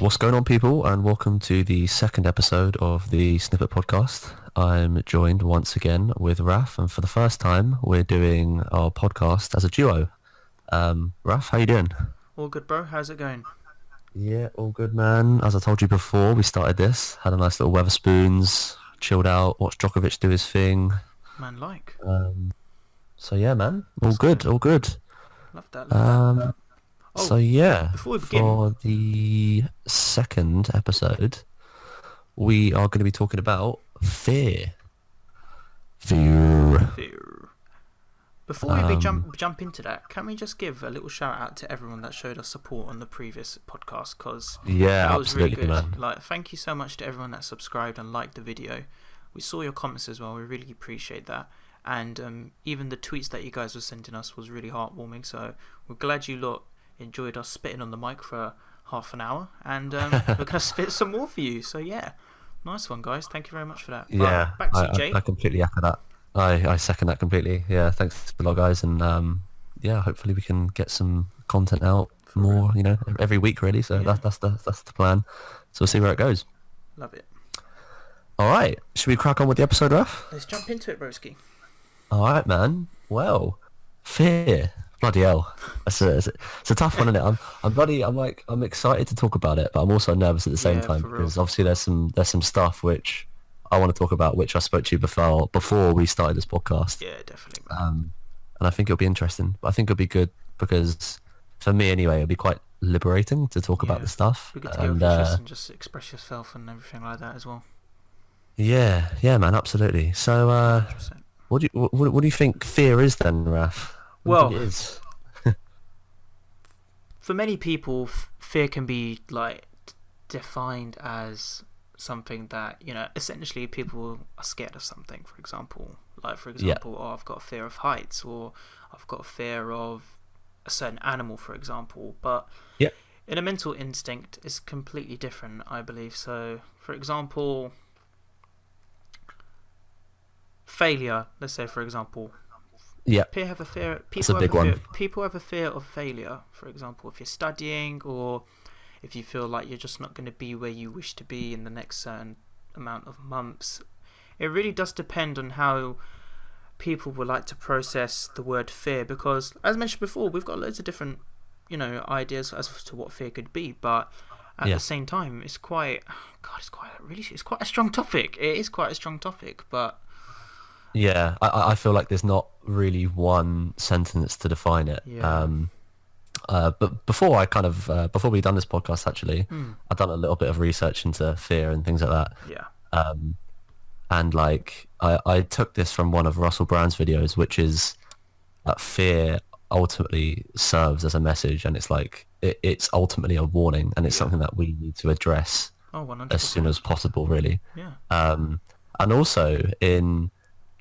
What's going on, people, and welcome to the second episode of the Snippet Podcast. I'm joined once again with Raf, and for the first time, we're doing our podcast as a duo. Raf, how you doing? All good, bro. How's it going? Yeah, all good, man. As I told you before, we started this, had a nice little Weatherspoons, chilled out, watched Djokovic do his thing. Man, like. So yeah, man, all good, all good. Love that. So yeah, before we begin, for the second episode, we are going to be talking about fear. Fear. Before we jump into that, can we just give a little shout out to everyone that showed us support on the previous podcast? Because that was really good. Man. Like, thank you so much to everyone that subscribed and liked the video. We saw your comments as well. We really appreciate that. And even the tweets that you guys were sending us was really heartwarming. So we're glad you lot enjoyed us spitting on the mic for half an hour, and we're gonna spit some more for you. So yeah, nice one, guys. Thank you very much for that. Yeah, back to you, Jay. I completely echo that. I second that completely. Yeah, thanks a lot, guys, and yeah, hopefully we can get some content out more, every week really. So yeah. that's the plan. So we'll see where it goes. Love it. All right, should we crack on with the episode, Raf? Let's jump into it, broski. All right, man. Well, fear. Bloody hell, it's a tough one, isn't it? I'm excited to talk about it, but I'm also nervous at the same time because obviously there's some stuff which I want to talk about, which I spoke to you before we started this podcast. Yeah, definitely. And I think it'll be interesting. But I think it'll be good because for me anyway, it'll be quite liberating to talk about this stuff. We get to get off and just express yourself and everything like that as well. Yeah, man, absolutely. So, what do you think fear is then, Raf? Well, for many people, fear can be like defined as something that, essentially people are scared of something. For example, I've got a fear of heights, or I've got a fear of a certain animal, for example. But in a mental instinct, it's completely different, I believe. So, for example, failure. Let's say, for example. Yeah, people have a fear. People have a fear of failure. For example, if you're studying, or if you feel like you're just not going to be where you wish to be in the next certain amount of months. It really does depend on how people would like to process the word fear. Because, as mentioned before, we've got loads of different, ideas as to what fear could be. But at the same time, it's quite a strong topic. It is quite a strong topic, but. Yeah, I feel like there's not really one sentence to define it. Yeah. But before we done this podcast, actually, I've done a little bit of research into fear and things like that. Yeah. And like I took this from one of Russell Brand's videos, which is that fear ultimately serves as a message, and it's like it's ultimately a warning, and it's something that we need to address 100%. as soon as possible, really. Yeah. And also in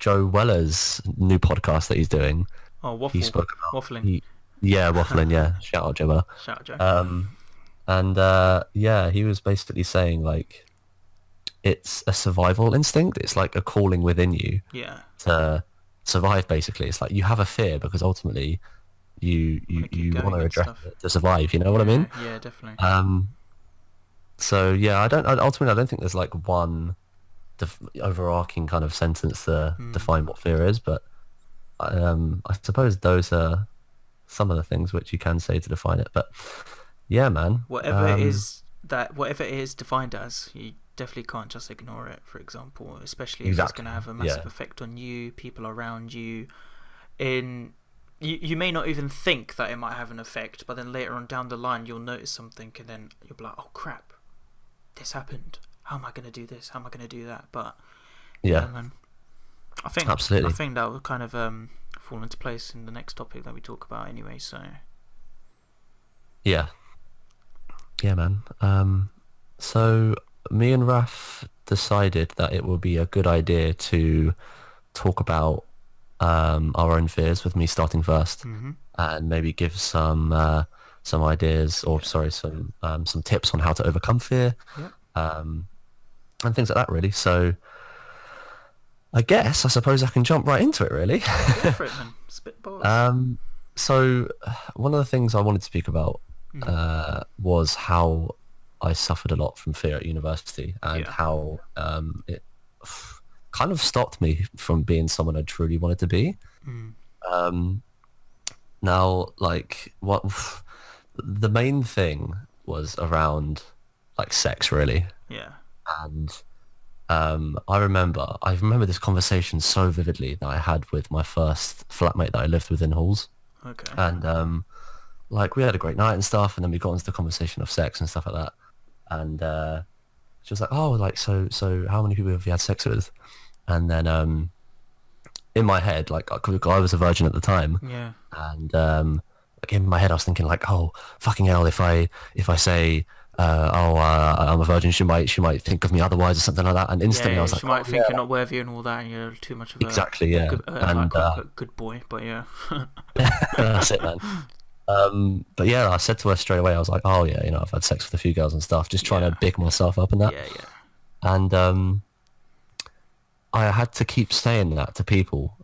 Joe Weller's new podcast that he's doing. Oh, he spoke about waffling. Waffling. Yeah, shout out Joe Weller. Shout out Joe. And he was basically saying like it's a survival instinct. It's like a calling within you. Yeah. To survive. Basically, it's like you have a fear because ultimately you want to address it to survive. You know what I mean? Yeah, definitely. So yeah, I don't think there's like one overarching kind of sentence to define what fear is, but I suppose those are some of the things which you can say to define it. But yeah, man, whatever it is defined as, you definitely can't just ignore it. For example, especially if it's going to have a massive effect on you, people around you. You may not even think that it might have an effect, but then later on down the line you'll notice something, and then you'll be like, oh crap, this happened. How am I going to do this? How am I going to do that? But yeah, man. I think that will kind of fall into place in the next topic that we talk about anyway. So yeah, man. So me and Raf decided that it would be a good idea to talk about our own fears, with me starting first, and maybe give some ideas, or some tips on how to overcome fear. Yeah. And things like that, really. So I suppose I can jump right into it, really. Go for it, man. Spitballs. So one of the things I wanted to speak about was how I suffered a lot from fear at university, and how it kind of stopped me from being someone I truly wanted to be. Now, like, what the main thing was around like sex, really. Yeah. And I remember this conversation so vividly that I had with my first flatmate that I lived with in halls. Okay. And like, we had a great night and stuff, and then we got into the conversation of sex and stuff like that. And she was like, "Oh, like, so how many people have you had sex with?" And then in my head, like, I was a virgin at the time. Yeah. And like, in my head, I was thinking like, "Oh, fucking hell! If I say, I'm a virgin, she might think of me otherwise,or something like that." And instantly, I was like, she might think you're not worthy and all that, and you're too much of a good boy. But yeah, that's it, man. But yeah, I said to her straight away, I was like, "Oh yeah, I've had sex with a few girls and stuff," just trying to big myself up and that. Yeah. And I had to keep saying that to people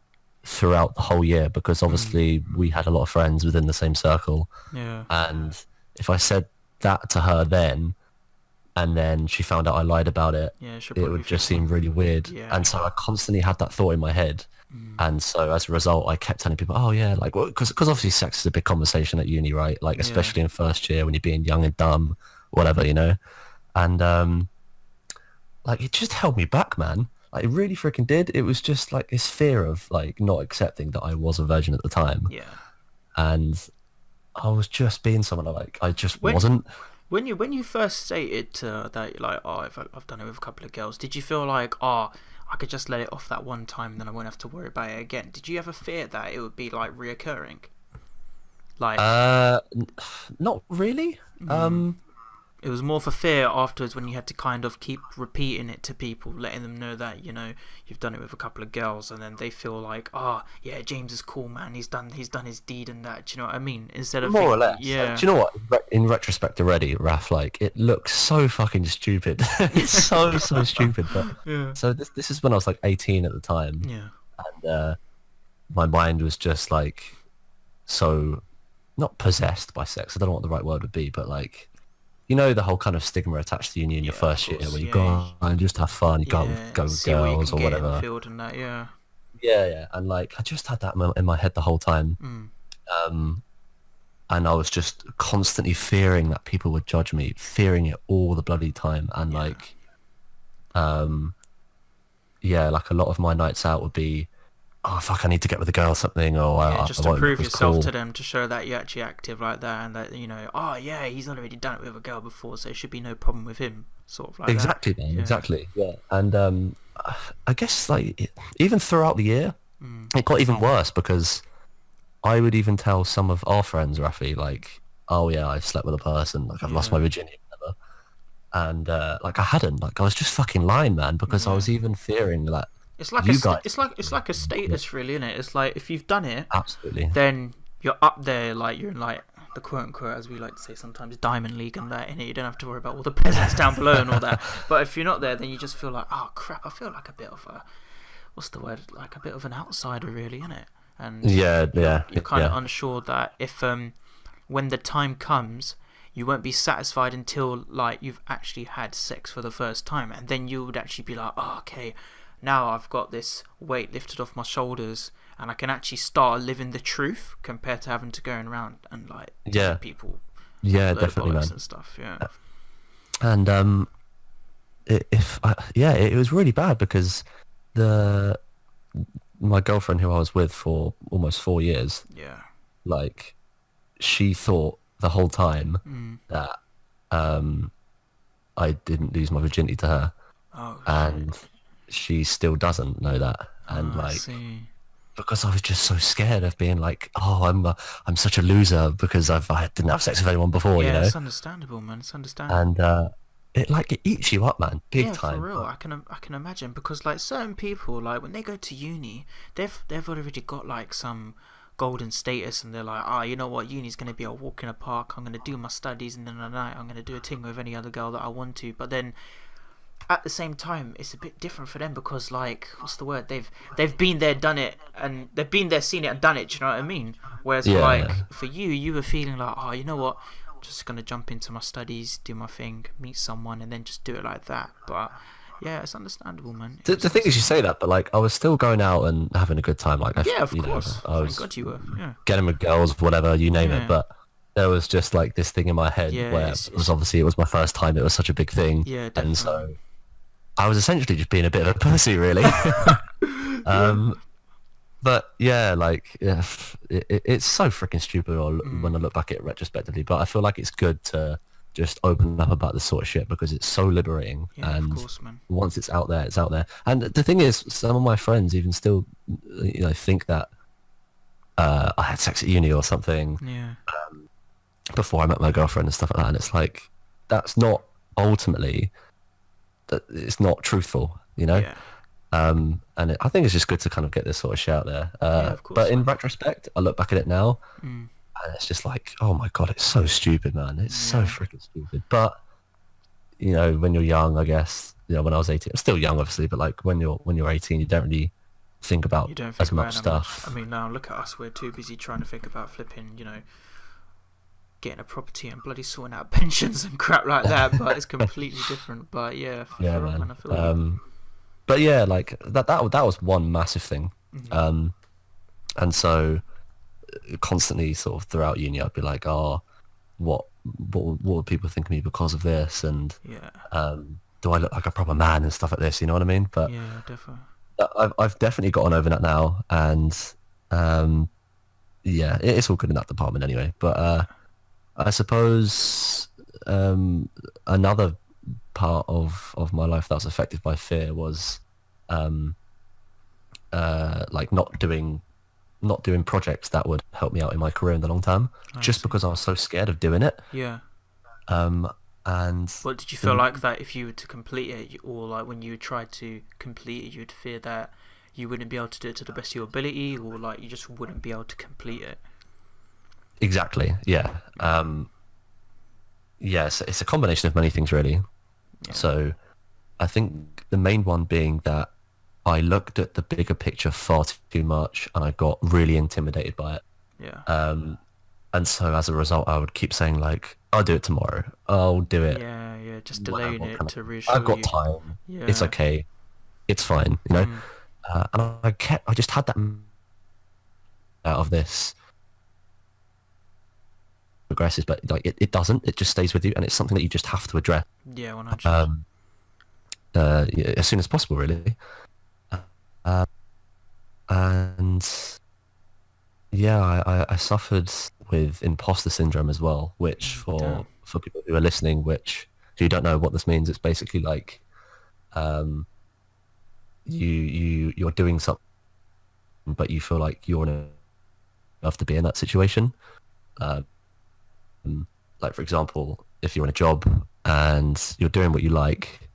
throughout the whole year, because obviously we had a lot of friends within the same circle. Yeah. And if I said that to her then, and then she found out I lied about it, it would just seem really weird. Yeah. And so I constantly had that thought in my head. And so as a result, I kept telling people, "Oh yeah, like, because obviously sex is a big conversation at uni, right? Like, especially in first year when you're being young and dumb, whatever, And like, it just held me back, man. Like, it really freaking did. It was just like this fear of like not accepting that I was a virgin at the time. Yeah. And I was just being someone I just wasn't. When you first stated that, like, "Oh, I've done it with a couple of girls," did you feel like, "Oh, I could just let it off that one time and then I won't have to worry about it again"? Did you ever fear that it would be like reoccurring? Like, not really. It was more for fear afterwards, when you had to kind of keep repeating it to people, letting them know that, you've done it with a couple of girls, and then they feel like, "Oh yeah, James is cool, man, he's done his deed and that." Do you know what I mean? Instead of more or less. Yeah. Like, do you know what? In retrospect already, Raf, like, it looks so fucking stupid. It's so stupid. But so this is when I was like 18 at the time. Yeah. And my mind was just like so not possessed by sex. I don't know what the right word would be, but like, the whole kind of stigma attached to uni in your first year, where you go out and just have fun, you go with girls or whatever. In the field and that, yeah. Yeah, and like, I just had that in my head the whole time. And I was just constantly fearing that people would judge me, fearing it all the bloody time. And like, like, a lot of my nights out would be, "Oh fuck, I need to get with a girl or something," or just to prove yourself to them, to show that you're actually active like that, and that, "Oh yeah, he's already done it with a girl before, so there should be no problem with him," sort of like exactly, that. Man, exactly, yeah. And I guess, like, even throughout the year, it got even worse, because I would even tell some of our friends, Rafi, like, "Oh yeah, I've slept with a person, like, I've lost my virginity," whatever. And like, I hadn't, like, I was just fucking lying, man, because I was even fearing that. It's like it's like a status, really, isn't it? It's like, if you've done it, absolutely, then you're up there, like, you're in, like, the quote unquote, as we like to say sometimes, Diamond League and that, and you don't have to worry about all the peasants down below and all that. But if you're not there, then you just feel like, "Oh crap, I feel like a bit of a, what's the word, like a bit of an outsider, really, innit?" And you're kind of unsure that if when the time comes, you won't be satisfied until, like, you've actually had sex for the first time, and then you would actually be like, "Oh, okay, now I've got this weight lifted off my shoulders, and I can actually start living the truth," compared to having to go around and, like, tell people, definitely, man, and stuff. And it was really bad, because my girlfriend, who I was with for almost 4 years, like, she thought the whole time that I didn't lose my virginity to her. And she still doesn't know that. And because I was just so scared of being like, "Oh, I'm such a loser because I didn't have sex with anyone before." It's understandable, man. It's understandable. And it eats you up, man, big time. For real. I can imagine, because, like, certain people, like, when they go to uni, they've already got, like, some golden status, and they're like, "Oh, you know what, uni's going to be a walk in a park, I'm going to do my studies, and then at night I'm going to do a thing with any other girl that I want to." But then at the same time, it's a bit different for them, because, like, what's the word, they've been there, done it, and they've been there, seen it and done it, do you know what I mean? Whereas for you were feeling like, "Oh, you know what, just gonna jump into my studies, do my thing, meet someone, and then just do it like that. But yeah, it's understandable, man. The thing is, you say that, but like I was still going out and having a good time. Like, yeah, of course. I was Thank God you were. Yeah. getting with girls, whatever, you name it. But there was just like this thing in my head where it was my first time. It was such a big thing. Yeah, definitely. And so I was essentially just being a bit of a pussy, really. But yeah, like it's so freaking stupid when I look back at it retrospectively. But I feel like it's good to just open up about this sort of shit because it's so liberating. Yeah, and of course, man. Once it's out there, it's out there. And the thing is, some of my friends even still, think that I had sex at uni or something. Yeah. Before I met my girlfriend and stuff like that, and it's like that's not ultimately that it's not truthful, Yeah. And I think it's just good to kind of get this sort of shit out there. Of course, but in retrospect, I look back at it now, Mm. and it's just like, oh my god, it's so stupid, man. It's so freaking stupid. But when you're young, I guess, when I was 18, I'm still young, obviously, but like when you're 18, you don't really think about as much stuff. I mean, now look at us. We're too busy trying to think about flipping, getting a property and bloody sorting out pensions and crap like that. But it's completely different. But yeah, man. I feel but yeah, like that was one massive thing. Mm-hmm. And so constantly sort of throughout uni, I'd be like, oh, what would people think of me because of this? And do I look like a proper man and stuff like this? You know what I mean? But yeah, definitely. I've definitely gotten over that now, and it's all good in that department anyway. But I suppose another part of my life that was affected by fear was like not doing projects that would help me out in my career in the long term, because I was so scared of doing it. Yeah. And what did you feel like that if you were to complete it, or like when you tried to complete it, you'd fear that you wouldn't be able to do it to the best of your ability, or like you just wouldn't be able to complete it? Exactly. Yeah. Yes, it's a combination of many things, really. Yeah. So I think the main one being that I looked at the bigger picture far too much, and I got really intimidated by it. Yeah. And so as a result, I would keep saying like, I'll do it tomorrow. I'll do it. Yeah, just delaying it to reassure I've got time. Yeah. It's okay. It's fine, And I just had that out of this progresses, but like it doesn't. It just stays with you, and it's something that you just have to address. Yeah, 100%. As soon as possible, really. And yeah, I suffered with imposter syndrome as well, which for people who are listening, who don't know what this means, it's basically like you're doing something, but you feel like you're enough to be in that situation. Like for example, if you're in a job and you're doing what you like,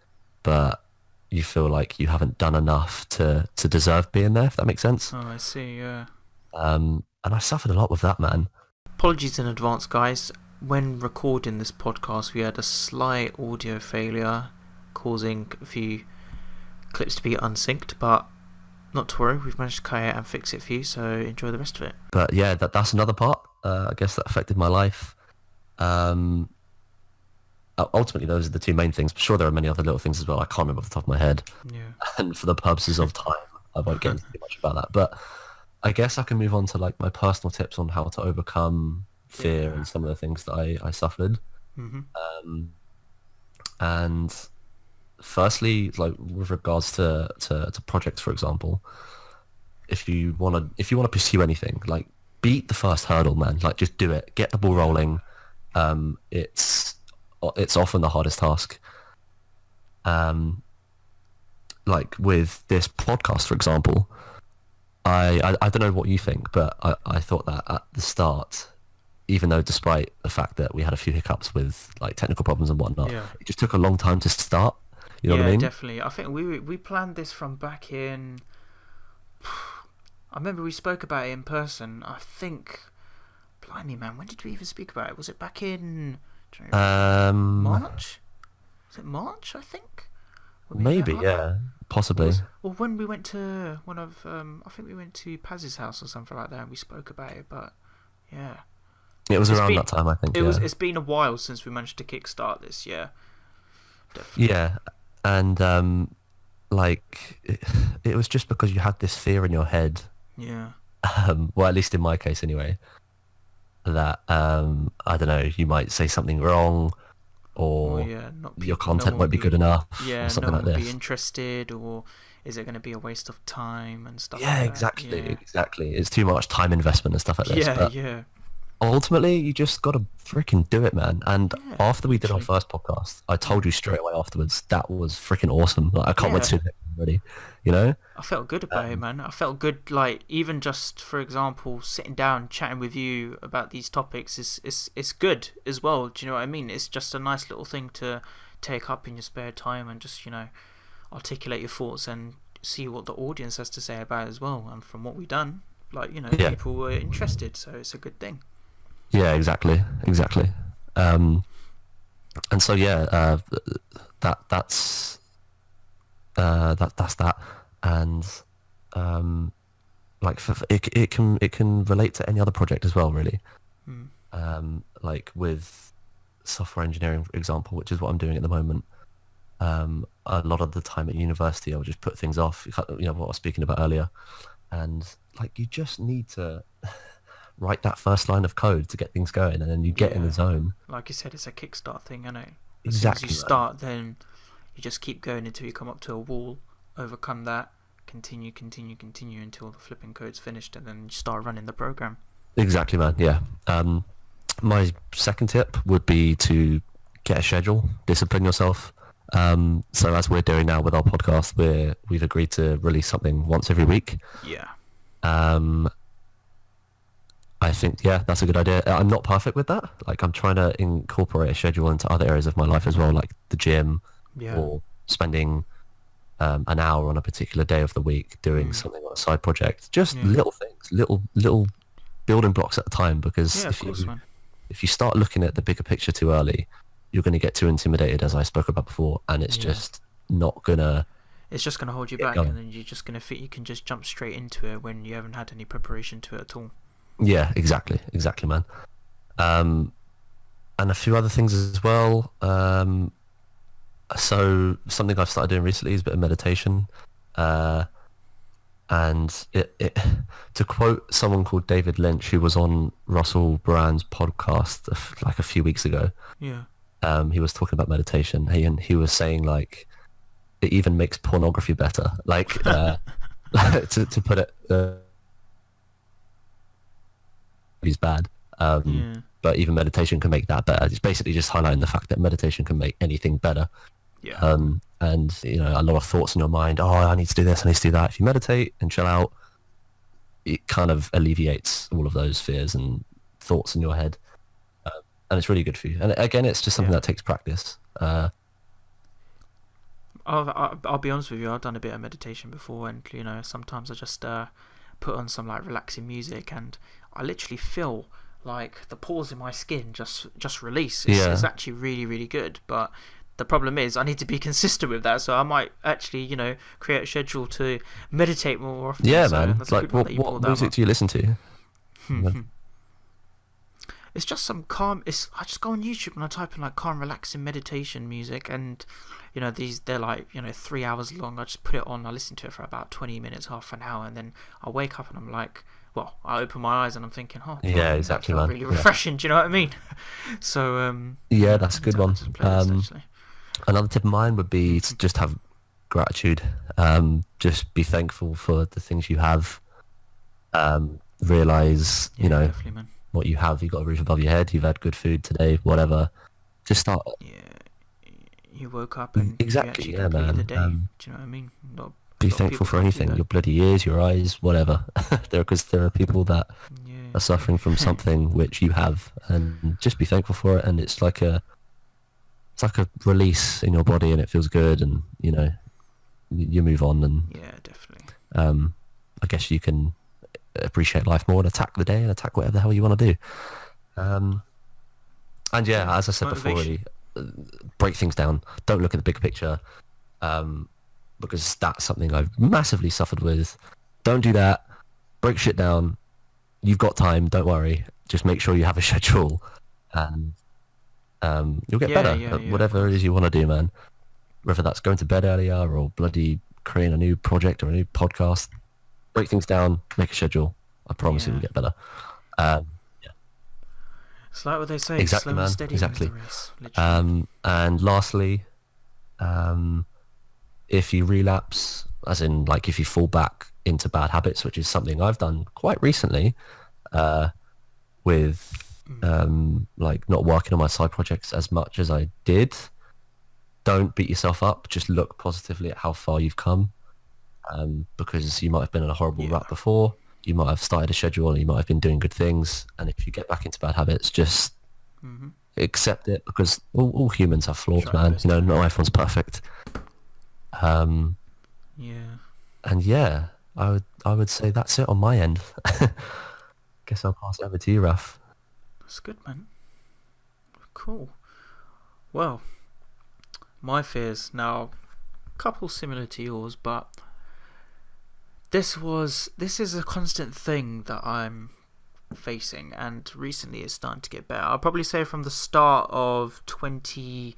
but you feel like you haven't done enough to deserve being there, if that makes sense. Oh, I see, yeah. And I suffered a lot with that, man. Apologies in advance, guys. When recording this podcast, we had a slight audio failure, causing a few clips to be unsynced, but not to worry, we've managed to cut it and fix it for you, so enjoy the rest of it. But yeah, that's another part, I guess, that affected my life. Ultimately, those are the two main things. I'm sure there are many other little things as well. I can't remember off the top of my head. Yeah. And for the purposes of time, I won't get into too much about that. But I guess I can move on to like my personal tips on how to overcome fear and some of the things that I suffered. Mm-hmm. And firstly, like with regards to projects, for example, if you want to pursue anything, like beat the first hurdle, man. Like just do it, get the ball rolling. It's often the hardest task. Like with this podcast, for example, I don't know what you think, but I thought that at the start, even though despite the fact that we had a few hiccups with like technical problems and whatnot, it just took a long time to start. You know what I mean? Yeah, definitely. I think we planned this from back in... I remember we spoke about it in person. I think... Blimey, man, when did we even speak about it? Was it back in... March? Was it March, I think? Maybe, yeah. Possibly. Or when we went to one of... I think we went to Paz's house or something like that and we spoke about it, but... Yeah. It was around that time, I think. It's been a while since we managed to kickstart this. Yeah, definitely. Yeah, and like it was just because you had this fear in your head. Yeah. Well, at least in my case, anyway. That I don't know, you might say something wrong, or your content won't be good enough, or something like this. No one will be interested, or is it going to be a waste of time and stuff? Yeah, like exactly, that. exactly. It's too much time investment and stuff like this. Yeah, but yeah. ultimately, you just got to freaking do it, man. And after we did our literally. first podcast, I told you straight away afterwards that was freaking awesome. Like, I can't wait to do it already. You know? I felt good about it, man. I felt good, like, even just, for example, sitting down chatting with you about these topics is good as well. Do you know what I mean? It's just a nice little thing to take up in your spare time and just, articulate your thoughts and see what the audience has to say about it as well. And from what we've done, like, people were interested, so it's a good thing. Yeah, exactly. And so that's that, and like it can relate to any other project as well, really. Like with software engineering, for example, which is what I'm doing at the moment. A lot of the time at university, I'll just put things off. What I was speaking about earlier, and like you just need to write that first line of code to get things going, and then you get in the zone. Like you said, it's a kickstart thing, I know. Exactly. As soon as you start, then you just keep going until you come up to a wall, overcome that, continue until the flipping code's finished, and then you start running the program. Exactly, man. Yeah. My second tip would be to get a schedule, discipline yourself. So as we're doing now with our podcast, we've agreed to release something once every week. Yeah. I think, that's a good idea. I'm not perfect with that. Like, I'm trying to incorporate a schedule into other areas of my life as well, like the gym, or spending an hour on a particular day of the week doing something on a side project. Just little things, little building blocks at a time, because if you start looking at the bigger picture too early, you're going to get too intimidated, as I spoke about before, and it's just not going to... It's just going to hold you back, and then you're just going to think you can just jump straight into it when you haven't had any preparation to it at all. Yeah, exactly, man. And a few other things as well. So something I've started doing recently is a bit of meditation. And it to quote someone called David Lynch, who was on Russell Brand's podcast like a few weeks ago. Yeah. He was talking about meditation, and he was saying, like, it even makes pornography better. Like, to put it, is bad. But even meditation can make that better. It's basically just highlighting the fact that meditation can make anything better. Yeah. And a lot of thoughts in your mind. Oh, I need to do this, I need to do that. If you meditate and chill out, it kind of alleviates all of those fears and thoughts in your head, and it's really good for you. And again, it's just something that takes practice. I'll be honest with you. I've done a bit of meditation before, and sometimes I just put on some like relaxing music, and I literally feel like the pores in my skin just release. It's actually really, really good. But the problem is I need to be consistent with that, so I might actually create a schedule to meditate more often. Yeah, so man. that's Like, what music do you listen to? It's just some calm. I just go on YouTube and I type in like calm, relaxing meditation music, and they're like 3 hours long. I just put it on. I listen to it for about 20 minutes, half an hour, and then I wake up and I'm like, I open my eyes and I'm thinking, exactly, that felt really refreshing. Do you know what I mean? So that's a good one. Another tip of mine would be to just have gratitude. Just be thankful for the things you have. Realize definitely, man. What you have. You've got a roof above your head, you've had good food today, whatever. Just start. You woke up and exactly, you actually completed man. the day. Do you know what I mean? Be thankful for anything. Your bloody ears, your eyes, whatever. Because there are people that are suffering from something which you have, and just be thankful for it. And it's like a release in your body, and it feels good, and you move on, and definitely. I guess you can appreciate life more and attack the day and attack whatever the hell you want to do. And as I said before, really, break things down. Don't look at the big picture, because that's something I've massively suffered with. Don't do that. Break shit down. You've got time, don't worry. just make sure you have a schedule, and you'll get better at whatever it is you want to do, man. Whether that's going to bed earlier or bloody creating a new project or a new podcast, break things down, make a schedule. I promise you'll get better. It's like what they say, exactly, slow man. and steady Exactly. wins the race, and lastly, if you relapse, as in like if you fall back into bad habits, which is something I've done quite recently, with like not working on my side projects as much as I did, don't beat yourself up. Just look positively at how far you've come, because you might have been in a horrible rut before. You might have started a schedule and you might have been doing good things, and if you get back into bad habits, just accept it, because all humans have flaws, man. You know, not everyone's perfect. And I would say that's it on my end. Guess I'll pass it over to you, Raf. That's good, man. Cool. Well, my fears now, a couple similar to yours, but this is a constant thing that I'm facing, and recently it's starting to get better. I'll probably say from the start of towards the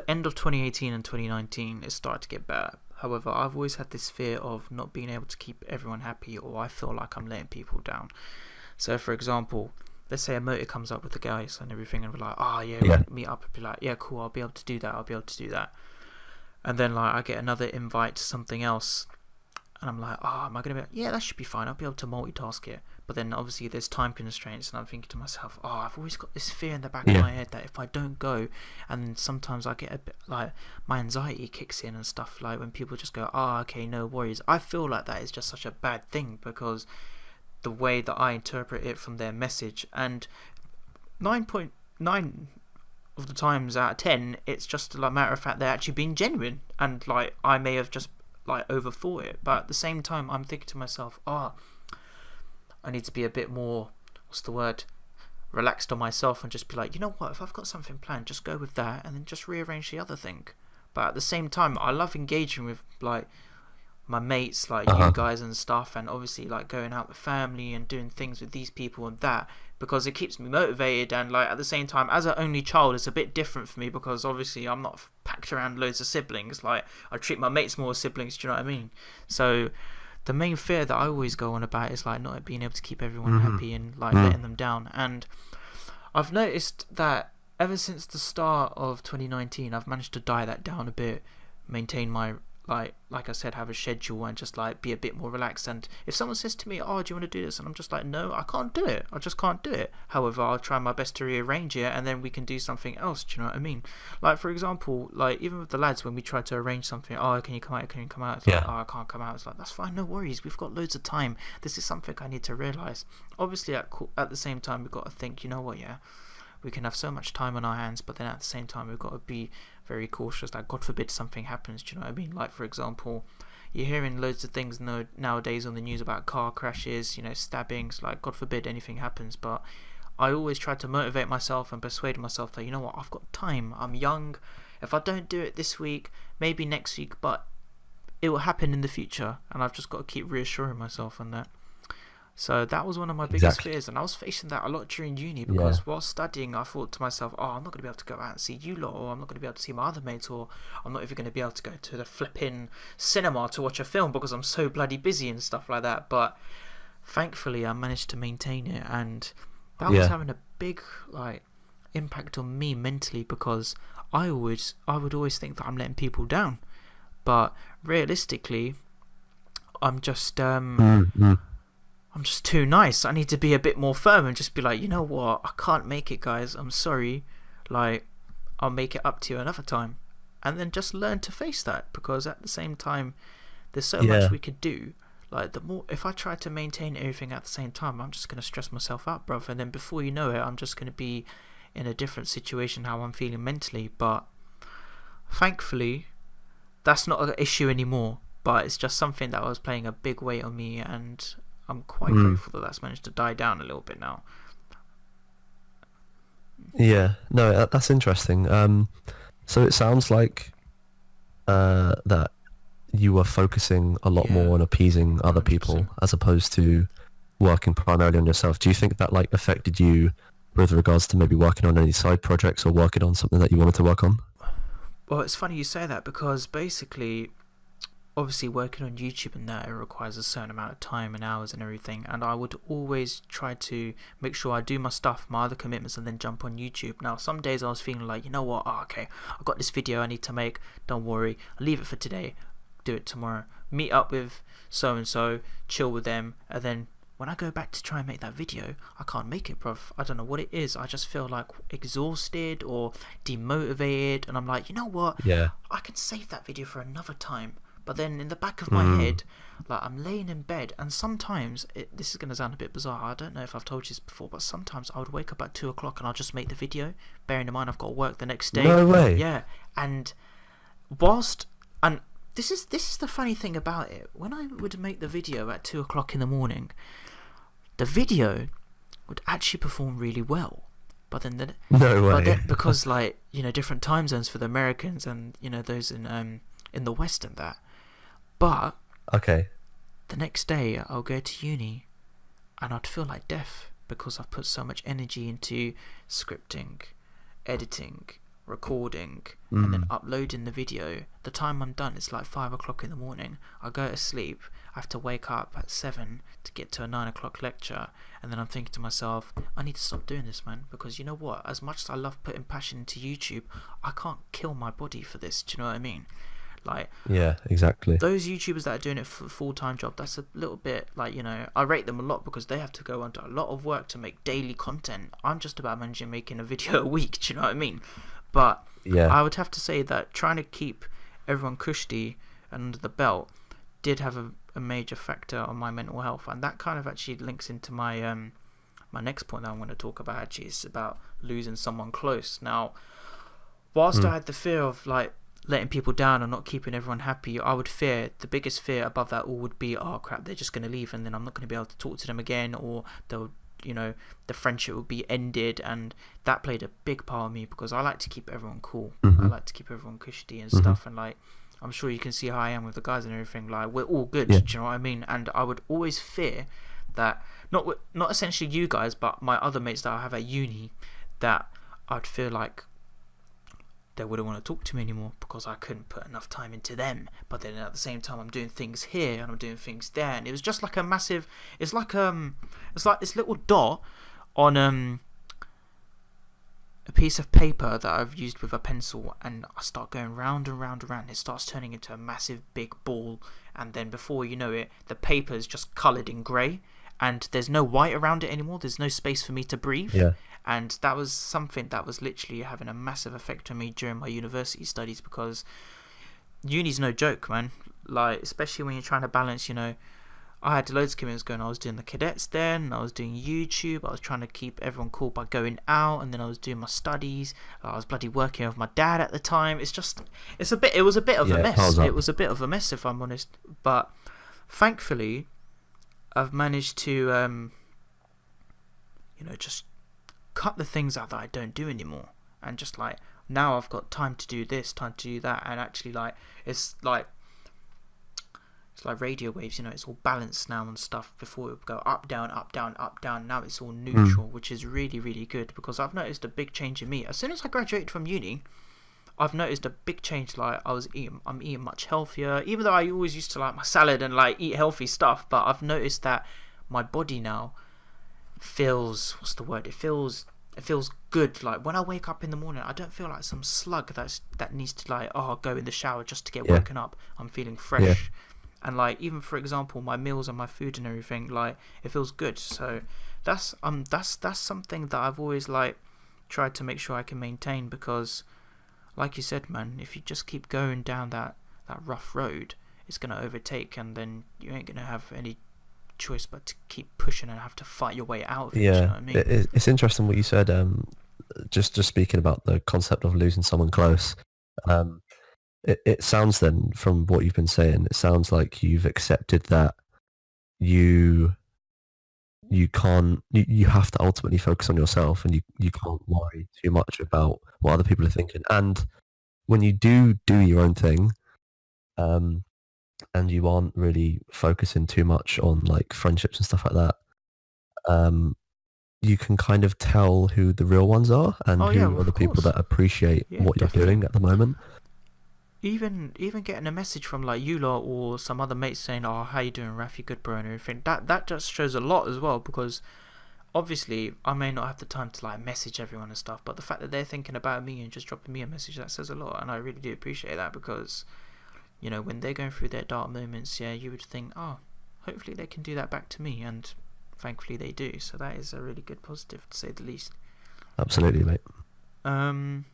end of 2018 and 2019, it started to get better. However, I've always had this fear of not being able to keep everyone happy, or I feel like I'm letting people down. So, for example, let's say a motor comes up with the guys and everything, and we're like, meet up, and be like, yeah, cool, I'll be able to do that. And then like I get another invite to something else, and I'm like, am I going to be, that should be fine, I'll be able to multitask it. But then obviously there's time constraints, and I'm thinking to myself, I've always got this fear in the back of my head that if I don't go, and sometimes I get a bit like my anxiety kicks in and stuff, like when people just go, okay, no worries. I feel like that is just such a bad thing, because the way that I interpret it from their message, and 9.9 of the times out of 10, it's just a matter of fact they're actually being genuine, and like I may have just like overthought it, but at the same time I'm thinking to myself, I need to be a bit more, relaxed on myself, and just be like, you know what, if I've got something planned, just go with that, and then just rearrange the other thing. But at the same time, I love engaging with like my mates, like you guys and stuff, and obviously like going out with family and doing things with these people and that, because it keeps me motivated. And like at the same time, as an only child, it's a bit different for me, because obviously I'm not packed around loads of siblings. Like I treat my mates more as siblings, do you know what I mean? So the main fear that I always go on about is like not being able to keep everyone happy, and like letting them down. And I've noticed that ever since the start of 2019, I've managed to dial that down a bit, maintain my like I said, have a schedule, and just like be a bit more relaxed. And if someone says to me, do you want to do this, and I'm just like, no, I can't do it, I just can't do it. However, I'll try my best to rearrange it, and then we can do something else, do you know what I mean? Like for example, like even with the lads, when we try to arrange something, can you come out, it's like, I can't come out. It's like, that's fine, no worries, we've got loads of time. This is something I need to realize. Obviously at the same time, we've got to think, you know what, we can have so much time on our hands, but then at the same time we've got to be very cautious, like God forbid something happens, do you know what I mean? Like for example, you're hearing loads of things nowadays on the news about car crashes, stabbings, like God forbid anything happens. But I always try to motivate myself and persuade myself that, you know what, I've got time, I'm young, if I don't do it this week, maybe next week, but it will happen in the future, and I've just got to keep reassuring myself on that. So that was one of my biggest fears, and I was facing that a lot during uni, because while studying I thought to myself, I'm not going to be able to go out and see you lot, or I'm not going to be able to see my other mates, or I'm not even going to be able to go to the flipping cinema to watch a film because I'm so bloody busy and stuff like that. But thankfully I managed to maintain it, and that was having a big like impact on me mentally, because I would always think that I'm letting people down, but realistically I'm just I'm just too nice. I need to be a bit more firm and just be like, you know what, I can't make it, guys, I'm sorry, like I'll make it up to you another time. And then just learn to face that, because at the same time there's so much we could do. Like if I try to maintain everything at the same time, I'm just going to stress myself out, bruv, and then before you know it, I'm just going to be in a different situation how I'm feeling mentally. But thankfully that's not an issue anymore, but it's just something that was playing a big weight on me, and I'm quite grateful that that's managed to die down a little bit now. Yeah, no, that's interesting. So it sounds like that you were focusing a lot more on appeasing other 100%. People, as opposed to working primarily on yourself, do you think that like affected you with regards to maybe working on any side projects or working on something that you wanted to work on? Well, it's funny you say that, because basically, obviously working on YouTube and that, it requires a certain amount of time and hours and everything, and I would always try to make sure I do my stuff, my other commitments, and then jump on YouTube. Now some days I was feeling like, you know what, okay, I've got this video I need to make, don't worry, I'll leave it for today, do it tomorrow, meet up with so and so, chill with them, and then when I go back to try and make that video, I can't make it, bruv. I don't know what it is. I just feel like exhausted or demotivated, and I'm like, you know what? Yeah. I can save that video for another time. But then in the back of my head, like, I'm laying in bed, and sometimes, this is going to sound a bit bizarre, I don't know if I've told you this before, but sometimes I would wake up at 2 o'clock and I'll just make the video, bearing in mind I've got to work the next day. No way. Yeah, and this is the funny thing about it. When I would make the video at 2 o'clock in the morning, the video would actually perform really well. But then No way. But then, because, like, you know, different time zones for the Americans and, you know, those in the West and that. But Okay. the next day I'll go to uni and I'd feel like death, because I've put so much energy into scripting, editing, recording, and then uploading the video. The time I'm done, it's like 5 o'clock in the morning. I go to sleep, I have to wake up at 7 to get to a 9 o'clock lecture, and then I'm thinking to myself, I need to stop doing this, man, because you know what, as much as I love putting passion into YouTube, I can't kill my body for this, do you know what I mean? Like, Yeah, exactly. those YouTubers that are doing it for a full-time job, that's a little bit, like, you know, I rate them a lot, because they have to go under a lot of work to make daily content. I'm just about managing making a video a week, do you know what I mean? But Yeah. I would have to say that trying to keep everyone cushy and under the belt did have a major factor on my mental health, and that kind of actually links into my my next point that I'm going to talk about. Actually, is about losing someone close. Now, whilst I had the fear of, like, letting people down and not keeping everyone happy, I would fear, the biggest fear above that all would be, oh crap, they're just going to leave and then I'm not going to be able to talk to them again, or they'll, you know, the friendship will be ended. And that played a big part of me, because I like to keep everyone cool. I like to keep everyone cushy and stuff, and, like, I'm sure you can see how I am with the guys and everything, like, we're all good, do you know what I mean? And I would always fear that, not essentially you guys, but my other mates that I have at uni, that I'd feel like they wouldn't want to talk to me anymore because I couldn't put enough time into them. But then at the same time, I'm doing things here and I'm doing things there, and it was just like a massive, it's like this little dot on a piece of paper that I've used with a pencil, and I start going round and round and round. It starts turning into a massive big ball, and then before you know it, the paper is just coloured in grey, and there's no white around it anymore. There's no space for me to breathe. Yeah. And that was something that was literally having a massive effect on me during my university studies, because uni's no joke, man. Like, especially when you're trying to balance, you know, I had loads of commitments going. I was doing the cadets then, I was doing YouTube, I was trying to keep everyone cool by going out, and then I was doing my studies. I was bloody working with my dad at the time. It was a bit of a mess. It was a bit of a mess, if I'm honest. But thankfully, I've managed to, you know, just cut the things out that I don't do anymore, and just, like, now I've got time to do this, time to do that, and actually, like, it's like radio waves, you know, it's all balanced now and stuff. Before it would go up, down, up, down, up, down. Now it's all neutral, which is really, really good, because I've noticed a big change in me. As soon as I graduated from uni, I've noticed a big change. Like, I'm eating much healthier, even though I always used to like my salad and, like, eat healthy stuff. But I've noticed that my body now feels, it feels good. Like, when I wake up in the morning, I don't feel like some slug that needs to, like, go in the shower just to get woken up. I'm feeling fresh. And, like, even, for example, my meals and my food and everything, like, it feels good. So that's something that I've always, like, tried to make sure I can maintain, because, like you said, man, if you just keep going down that rough road, it's going to overtake, and then you ain't going to have any choice but to keep pushing and have to fight your way out of it. Yeah, you know what I mean? It's interesting what you said. Just speaking about the concept of losing someone close. It sounds then, from what you've been saying, it sounds like you've accepted that you have to ultimately focus on yourself, and you can't worry too much about what other people are thinking. And when you do your own thing, and you aren't really focusing too much on, like, friendships and stuff like that, you can kind of tell who the real ones are and who are the people that appreciate what you're doing at the moment. Even getting a message from like you lot or some other mates saying, "Oh, how you doing, Raf? You good, bro?" and everything. That just shows a lot as well, because obviously I may not have the time to like message everyone and stuff, but the fact that they're thinking about me and just dropping me a message, that says a lot, and I really do appreciate that, because you know, when they're going through their dark moments, you would think, oh, hopefully they can do that back to me, and thankfully they do. So that is a really good positive, to say the least. Absolutely, mate. The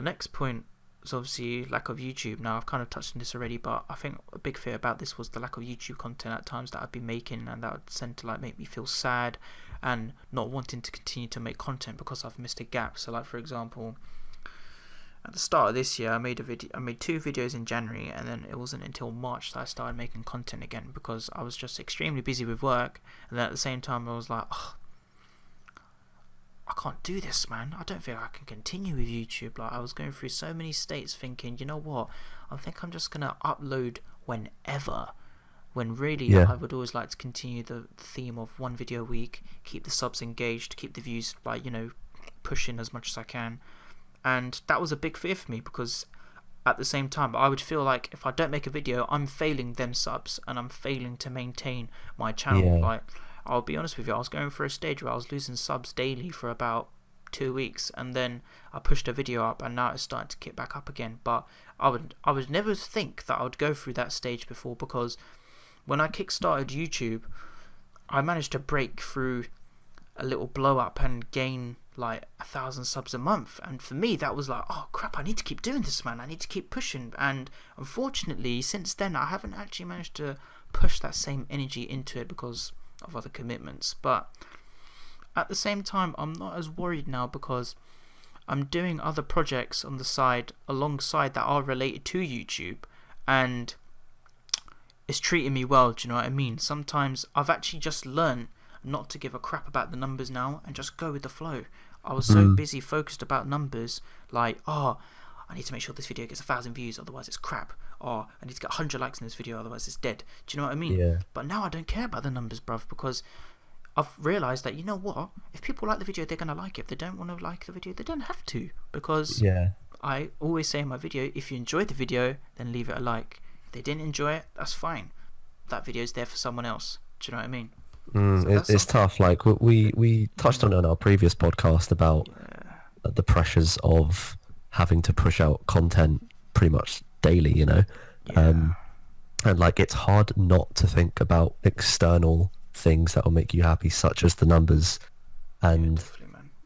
next point is obviously lack of YouTube. Now, I've kind of touched on this already, but I think a big fear about this was the lack of YouTube content at times that I've been making, and that would tend to like make me feel sad and not wanting to continue to make content because I've missed a gap. So like, for example, at the start of this year, I made 2 videos in January, and then it wasn't until March that I started making content again, because I was just extremely busy with work, and then at the same time I was like, oh, I can't do this, man. I don't think I can continue with YouTube. Like, I was going through so many states thinking, you know what, I think I'm just gonna upload whenever, when really I would always like to continue the theme of 1 video a week, keep the subs engaged, keep the views like, you know, pushing as much as I can. And that was a big fear for me, because at the same time I would feel like if I don't make a video, I'm failing them subs and I'm failing to maintain my channel. Like, I'll be honest with you, I was going for a stage where I was losing subs daily for about 2 weeks, and then I pushed a video up and now it's starting to get back up again. But I would never think that I would go through that stage before, because when I kickstarted YouTube, I managed to break through a little blow up and gain like 1,000 subs a month, and for me that was like, oh crap, I need to keep doing this, man, I need to keep pushing. And unfortunately since then I haven't actually managed to push that same energy into it because of other commitments. But at the same time, I'm not as worried now, because I'm doing other projects on the side alongside that are related to YouTube, and it's treating me well. Do you know what I mean? Sometimes I've actually just learned not to give a crap about the numbers now and just go with the flow. I was so busy focused about numbers, like, oh, I need to make sure this video gets 1,000 views, otherwise it's crap. Oh, I need to get 100 likes in this video, otherwise it's dead. Do you know what I mean? But now I don't care about the numbers, bruv, because I've realised that, you know what, if people like the video, they're going to like it. If they don't want to like the video, they don't have to, because I always say in my video, if you enjoyed the video, then leave it a like. If they didn't enjoy it, that's fine. That video's there for someone else. Do you know what I mean? So it's tough. Like, we touched on it in our previous podcast about the pressures of having to push out content pretty much daily, you know. And like, it's hard not to think about external things that will make you happy, such as the numbers, and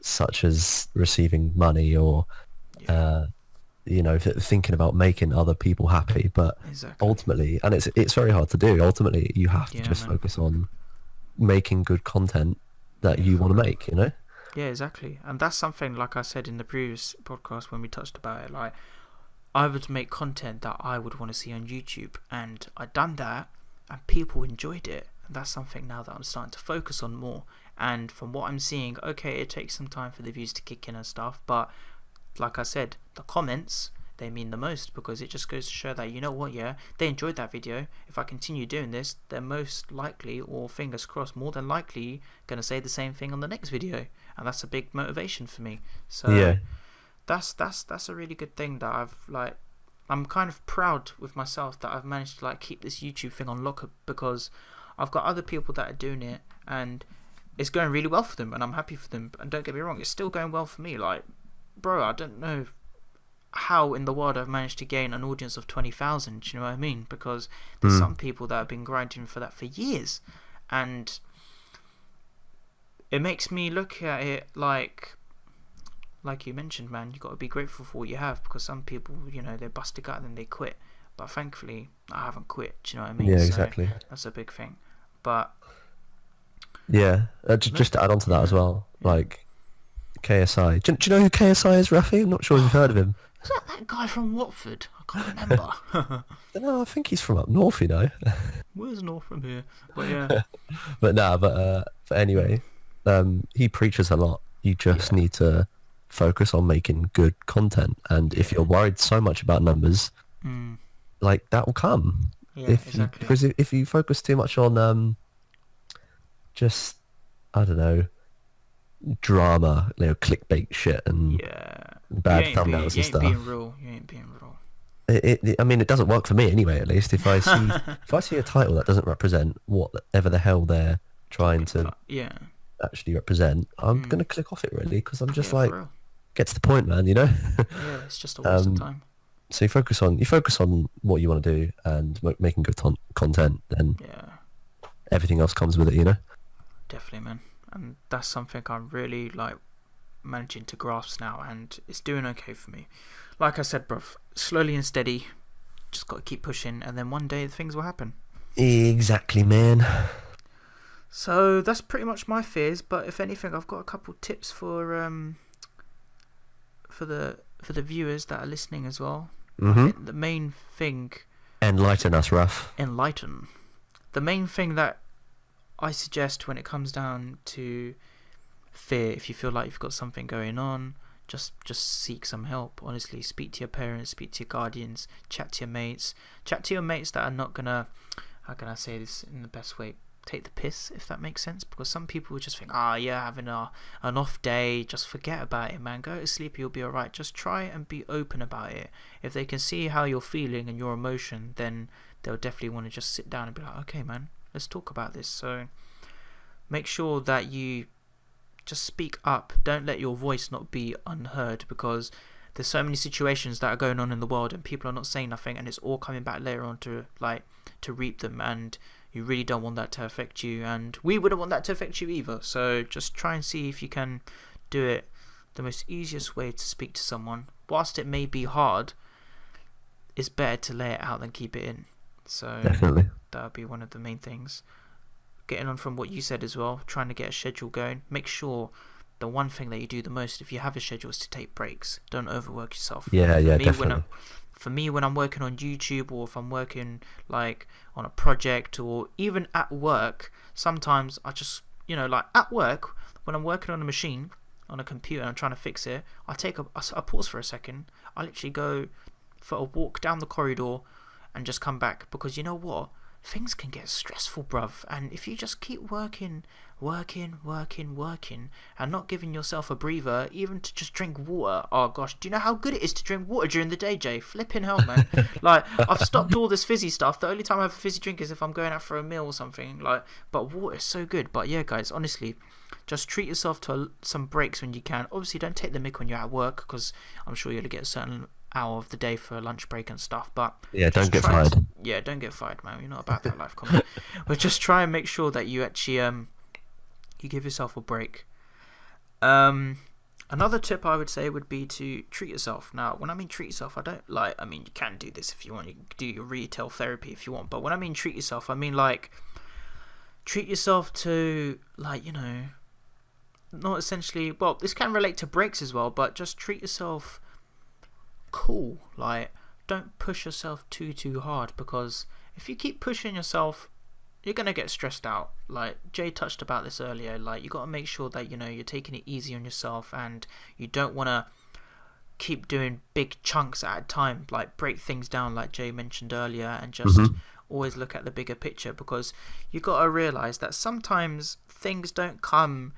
such as receiving money, or you know, thinking about making other people happy. But ultimately, and it's very hard to do, ultimately you have to just focus on making good content that you want to make, you know. Exactly. And that's something, like I said in the previous podcast when we touched about it, like, I would make content that I would want to see on YouTube, and I'd done that and people enjoyed it. And that's something now that I'm starting to focus on more. And from what I'm seeing, okay, it takes some time for the views to kick in and stuff, but like I said, the comments, they mean the most, because it just goes to show that, you know what, they enjoyed that video. If I continue doing this, they're most likely, or fingers crossed, more than likely going to say the same thing on the next video, and that's a big motivation for me. So that's a really good thing that I'm kind of proud with myself that I've managed to like keep this YouTube thing on lock, because I've got other people that are doing it and it's going really well for them, and I'm happy for them. And don't get me wrong, it's still going well for me. Like, bro, I don't know how in the world I've managed to gain an audience of 20,000. Do you know what I mean? Because there's some people that have been grinding for that for years, and it makes me look at it like you mentioned, man, you got to be grateful for what you have, because some people, you know, they bust a gut and then they quit. But thankfully, I haven't quit. Do you know what I mean? Yeah, exactly. So that's a big thing. But just to add on to that as well, like KSI. Do you know who KSI is, Rafi? I'm not sure if you've heard of him. Is that guy from Watford? I can't remember. No, I think he's from up north, you know. Where's north from here? But but anyway, he preaches a lot. You just need to focus on making good content, and if you're worried so much about numbers, like, that will come. Because if you focus too much on just I don't know, drama, clickbait shit and bad thumbnails and stuff. You ain't being real. I mean, it doesn't work for me anyway. At least if I see a title that doesn't represent whatever the hell they're trying to actually represent, I'm gonna click off it really, because I'm just like, get to the point, man. Yeah, it's just a waste of time. So you focus on what you want to do and making good content, then everything else comes with it. Definitely, man. And that's something I'm really like managing to grasp now, and it's doing okay for me. Like I said, bruv, slowly and steady, just got to keep pushing, and then one day things will happen. Exactly, man. So that's pretty much my fears, but if anything, I've got a couple tips for the viewers that are listening as well. I think the main thing... Enlighten us, Raf. Enlighten. The main thing that I suggest when it comes down to fear, if you feel like you've got something going on, just seek some help. Honestly, speak to your parents, speak to your guardians, chat to your mates that are not gonna, how can I say this in the best way, take the piss, if that makes sense. Because some people would just think, having an off day, just forget about it, man, go to sleep, you'll be alright. Just try and be open about it. If they can see how you're feeling and your emotion, then they'll definitely want to just sit down and be like, okay, man, let's talk about this. So make sure that you just speak up. Don't let your voice not be unheard, because there's so many situations that are going on in the world and people are not saying nothing, and it's all coming back later on to reap them, and you really don't want that to affect you, and we wouldn't want that to affect you either. So just try and see if you can do it the most easiest way to speak to someone. Whilst it may be hard, it's better to lay it out than keep it in. So definitely, that would be one of the main things. Getting on from what you said as well, trying to get a schedule going. Make sure the one thing that you do the most, if you have a schedule, is to take breaks. Don't overwork yourself. Definitely. For me, when I'm working on YouTube, or if I'm working like on a project, or even at work, sometimes I just, like at work, when I'm working on a machine, on a computer, and I'm trying to fix it, I pause for a second. I literally go for a walk down the corridor and just come back, because you know what? Things can get stressful, bruv, and if you just keep working and not giving yourself a breather, even to just drink water. Oh gosh, do you know how good it is to drink water during the day, Jay? Flipping hell, man. Like, I've stopped all this fizzy stuff. The only time I have a fizzy drink is if I'm going out for a meal or something, but water is so good. But yeah, guys, honestly, just treat yourself to some breaks when you can. Obviously, don't take the mick when you're at work, because I'm sure you'll get a certain hour of the day for a lunch break and stuff, but don't get fired. Don't get fired, man. You're not about that life, come on. But just try and make sure that you actually you give yourself a break. Another tip I would say would be to treat yourself. Now, when I mean treat yourself, I mean you can do this if you want, you can do your retail therapy if you want, but when I mean treat yourself, I mean like treat yourself to, like, not essentially, well, this can relate to breaks as well, but just treat yourself cool. Like, don't push yourself too hard, because if you keep pushing yourself, you're gonna get stressed out. Like Jay touched about this earlier, like you got to make sure that you're taking it easy on yourself, and you don't want to keep doing big chunks at a time, like break things down like Jay mentioned earlier, and just always look at the bigger picture, because you got to realize that sometimes things don't come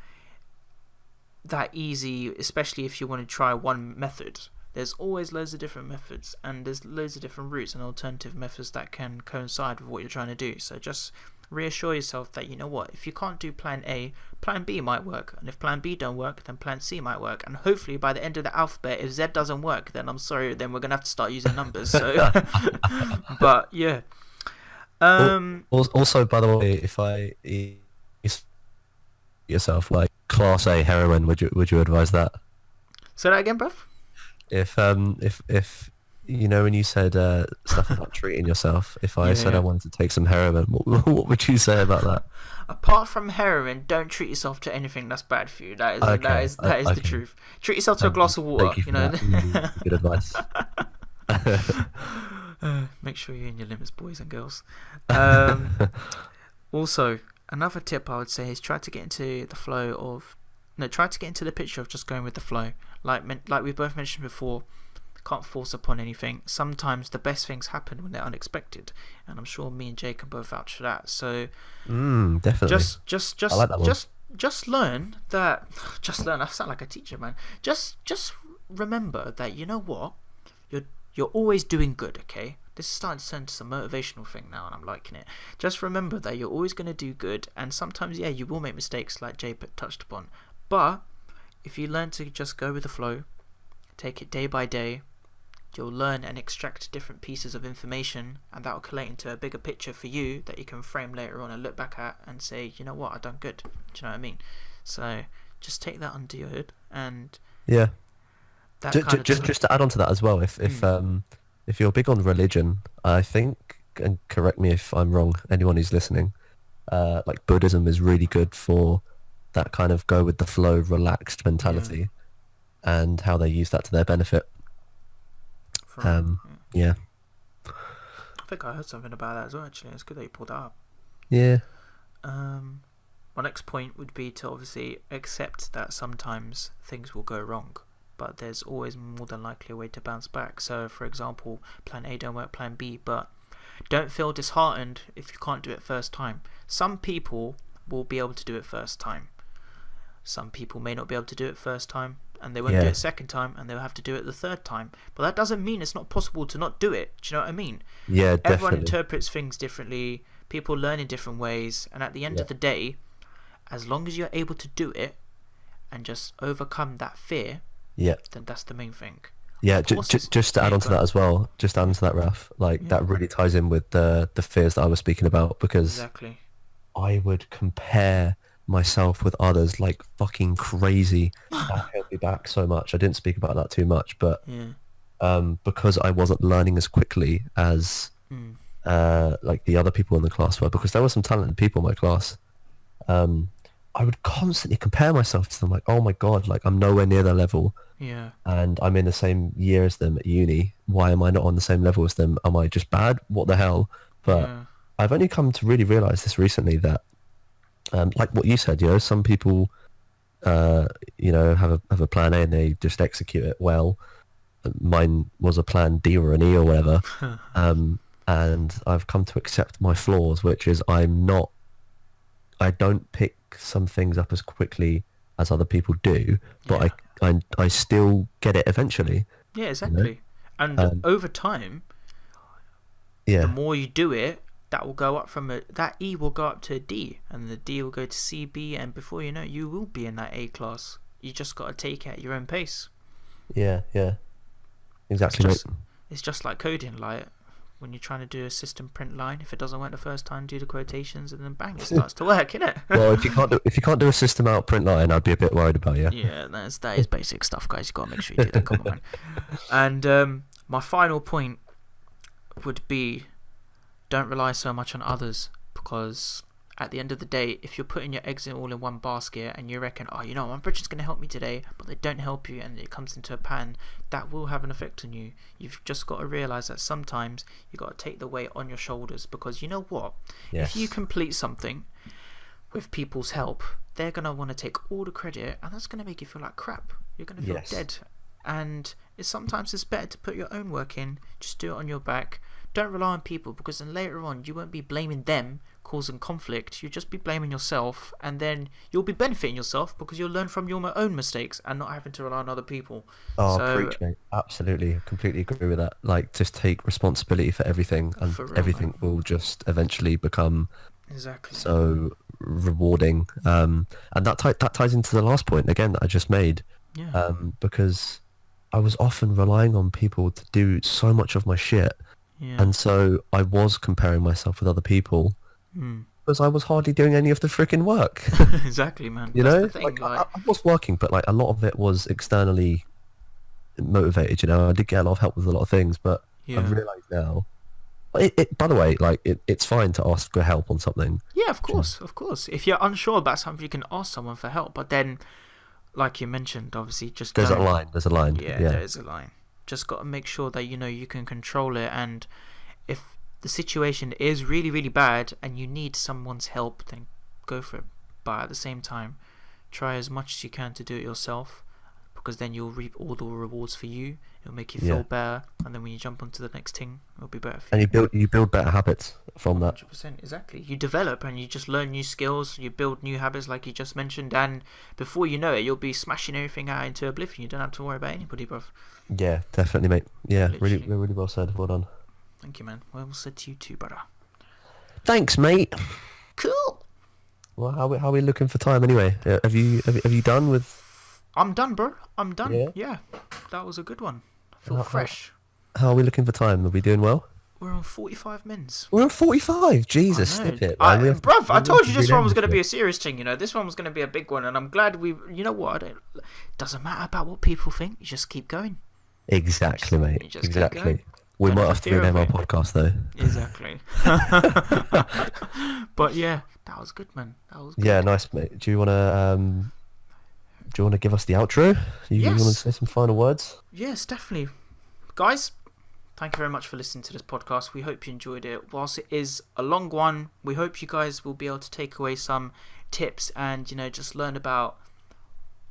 that easy, especially if you want to try one method. There's always loads of different methods, and there's loads of different routes and alternative methods that can coincide with what you're trying to do. So just reassure yourself that, if you can't do plan A, plan B might work, and if plan B don't work, then plan C might work, and hopefully by the end of the alphabet, if Z doesn't work, then I'm sorry, then we're gonna have to start using numbers. So but yeah, also, by the way, if I yourself like class A heroin, would you advise that? Say that again, bruv. If when you said stuff about treating yourself, if I said I wanted to take some heroin, what would you say about that? Apart from heroin, don't treat yourself to anything that's bad for you. That is the truth. Treat yourself to a glass of water. Good advice. Make sure you're in your limits, boys and girls. Also, another tip I would say is try to get into the picture of just going with the flow. Like we both mentioned before, can't force upon anything. Sometimes the best things happen when they're unexpected, and I'm sure me and Jay can both vouch for that. So definitely, just I like that one. just learn that. Just learn. I sound like a teacher, man. Just remember that you know what, you're always doing good. Okay, this is starting to turn into some motivational thing now, and I'm liking it. Just remember that you're always going to do good, and sometimes, yeah, you will make mistakes, like Jay touched upon. But if you learn to just go with the flow, take it day by day, you'll learn and extract different pieces of information, and that will collate into a bigger picture for you that you can frame later on and look back at and say, you know what, I've done good. Do you know what I mean? So just take that under your hood, and yeah. Just to add on to that as well, if you're big on religion, I think, and correct me if I'm wrong, anyone who's listening, like Buddhism is really good for that kind of go with the flow, relaxed mentality, and how they use that to their benefit. Yeah. I think I heard something about that as well, actually. It's good that you pulled that up. Yeah. My next point would be to obviously accept that sometimes things will go wrong, but there's always more than likely a way to bounce back. So, for example, plan A don't work, plan B, but don't feel disheartened if you can't do it first time. Some people will be able to do it first time. Some people may not be able to do it first time, and they won't do it second time, and they'll have to do it the third time. But that doesn't mean it's not possible to not do it. Do you know what I mean? Yeah, definitely. Everyone interprets things differently. People learn in different ways, and at the end of the day, as long as you're able to do it and just overcome that fear, then that's the main thing. Yeah, just to add on to that as well, just add on to that, Raf, like that really ties in with the fears that I was speaking about, because I would compare myself with others like fucking crazy. That held me back so much. I didn't speak about that too much, but because I wasn't learning as quickly as like the other people in the class were, because there were some talented people in my class, I would constantly compare myself to them, like, oh my god, like I'm nowhere near their level, and I'm in the same year as them at uni. Why am I not on the same level as them? Am I just bad? What the hell? But I've only come to really realize this recently, that like what you said, you know, some people you know, have a plan A and they just execute it well. Mine was a plan D or an E or whatever. And I've come to accept my flaws, which is I don't pick some things up as quickly as other people do, but I still get it eventually. Yeah, exactly. You know? And over time, the more you do it, that will go up that E will go up to a D, and the D will go to C, B, and before you know it, you will be in that A class. You just got to take it at your own pace. Yeah. Exactly. It's just like coding, like when you're trying to do a system print line, if it doesn't work the first time, do the quotations, and then bang, it starts to work, innit? Well, if you can't do a system out print line, I'd be a bit worried about you. Yeah, that is basic stuff, guys. You got to make sure you do that. Come on. And my final point would be, don't rely so much on others, because at the end of the day, if you're putting your eggs all in one basket and you reckon, oh, you know, my brother's going to help me today, but they don't help you and it comes into a pan, that will have an effect on you. You've just got to realise that sometimes you got to take the weight on your shoulders, because you know what? If you complete something with people's help, they're going to want to take all the credit, and that's going to make you feel like crap. You're going to feel dead. And sometimes it's better to put your own work in, just do it on your back. Don't rely on people, because then later on you won't be blaming them causing conflict. You'll just be blaming yourself, and then you'll be benefiting yourself because you'll learn from your own mistakes and not having to rely on other people. Preach, mate. Absolutely, completely agree with that. Like, just take responsibility for everything, and everything will just eventually become so rewarding. And that ties into the last point again that I just made. Because I was often relying on people to do so much of my shit. And so I was comparing myself with other people because I was hardly doing any of the freaking work. Exactly, man. You That's know, the thing, I was working, but like a lot of it was externally motivated. You know, I did get a lot of help with a lot of things, but I've realised now. By the way, like it's fine to ask for help on something. Yeah, of course. If you're unsure about something, you can ask someone for help. But then, like you mentioned, obviously, just there's a line. Yeah, there is a line. Just got to make sure that you know you can control it, and if the situation is really, really bad and you need someone's help, then go for it. But at the same time, try as much as you can to do it yourself, because then you'll reap all the rewards for you. It'll make you feel better, and then when you jump onto the next thing, it'll be better for you. And you build better habits from that. 100%, exactly. You develop and you just learn new skills. You build new habits, like you just mentioned, and before you know it, you'll be smashing everything out into oblivion. You don't have to worry about anybody, bruv. Yeah, definitely, mate. Yeah, really well said. Well done. Thank you, man. Well said to you too, brother. Thanks, mate. Cool. Well, how are we looking for time anyway? Have you done with? I'm done, bro. I'm done. Yeah. That was a good one. I feel fresh. How are we looking for time? Are we doing well? We're on 45 minutes. We're on 45. Jesus, Snippet. Bruv, I told you this one was going to be a serious thing, you know. This one was going to be a big one, and I'm glad you know what? It doesn't matter about what people think. You just keep going. Exactly, mate. Exactly. We might have to rename our podcast, though. Exactly. But yeah, that was good, man. That was good. Yeah, nice, mate. Do you want to give us the outro? You want to say some final words? Yes, definitely. Guys, thank you very much for listening to this podcast. We hope you enjoyed it. Whilst it is a long one, we hope you guys will be able to take away some tips and, just learn about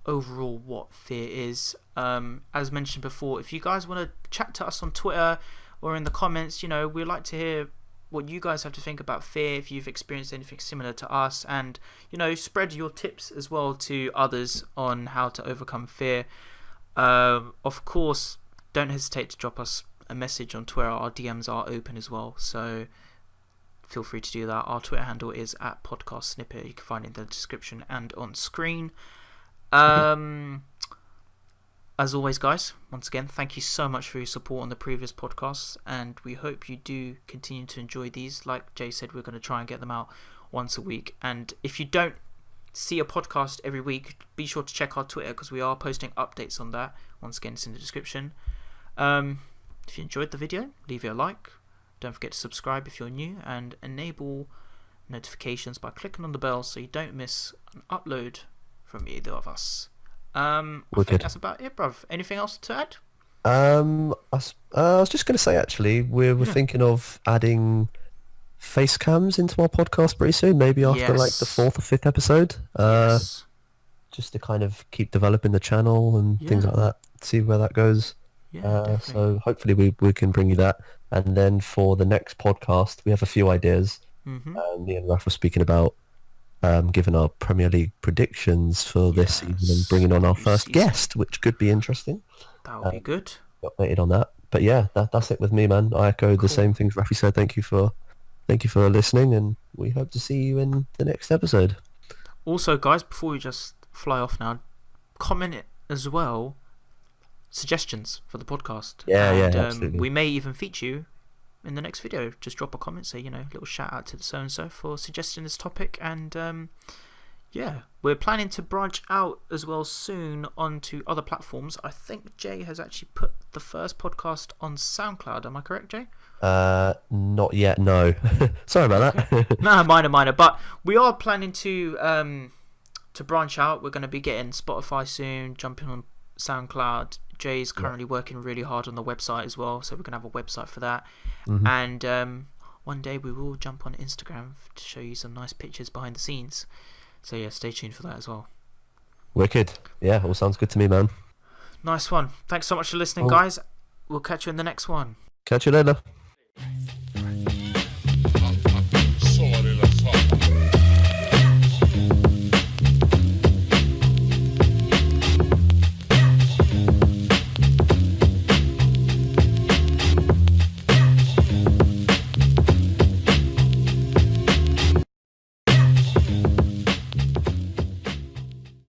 overall what fear is. As mentioned before, if you guys want to chat to us on Twitter or in the comments, we'd like to hear what you guys have to think about fear, if you've experienced anything similar to us, and spread your tips as well to others on how to overcome fear. Of course, don't hesitate to drop us a message on Twitter. Our DMs are open as well, so feel free to do that. Our Twitter handle is @podcastsnippet. You can find it in the description and on screen. As always, guys, once again, thank you so much for your support on the previous podcasts, and we hope you do continue to enjoy these. Like Jay said, we're going to try and get them out once a week, and if you don't see a podcast every week, be sure to check our Twitter, because we are posting updates on that. Once again, it's in the description. If you enjoyed the video, leave it a like. Don't forget to subscribe if you're new, and enable notifications by clicking on the bell so you don't miss an upload from either of us. I think that's about it, bruv. Anything else to add? I was just going to say, actually, we're thinking of adding face cams into our podcast pretty soon, maybe after like the 4th or 5th episode. Just to kind of keep developing the channel and things like that, see where that goes. So hopefully we can bring you that. And then for the next podcast, we have a few ideas. Me and Raf were speaking about giving our Premier League predictions for this season and bringing on our first guest, which could be interesting. That would be good. Updated on that. But yeah, that's it with me, man. I echo the same things Rafi said. Thank you for listening, and we hope to see you in the next episode. Also, guys, before we just fly off now, comment it as well. Suggestions for the podcast. Absolutely. We may even feature you in the next video. Just drop a comment, say, little shout out to the so-and-so for suggesting this topic, and we're planning to branch out as well soon onto other platforms. I think Jay has actually put the first podcast on SoundCloud. Am I correct, Jay? Not yet, no. Sorry about that. Nah, minor, but we are planning to branch out. We're going to be getting Spotify soon, jumping on SoundCloud. Jay's currently working really hard on the website as well, so we're going to have a website for that. And one day we will jump on Instagram to show you some nice pictures behind the scenes. So yeah, stay tuned for that as well. Wicked. Yeah, all sounds good to me, man. Nice one. Thanks so much for listening, guys. We'll catch you in the next one. Catch you later.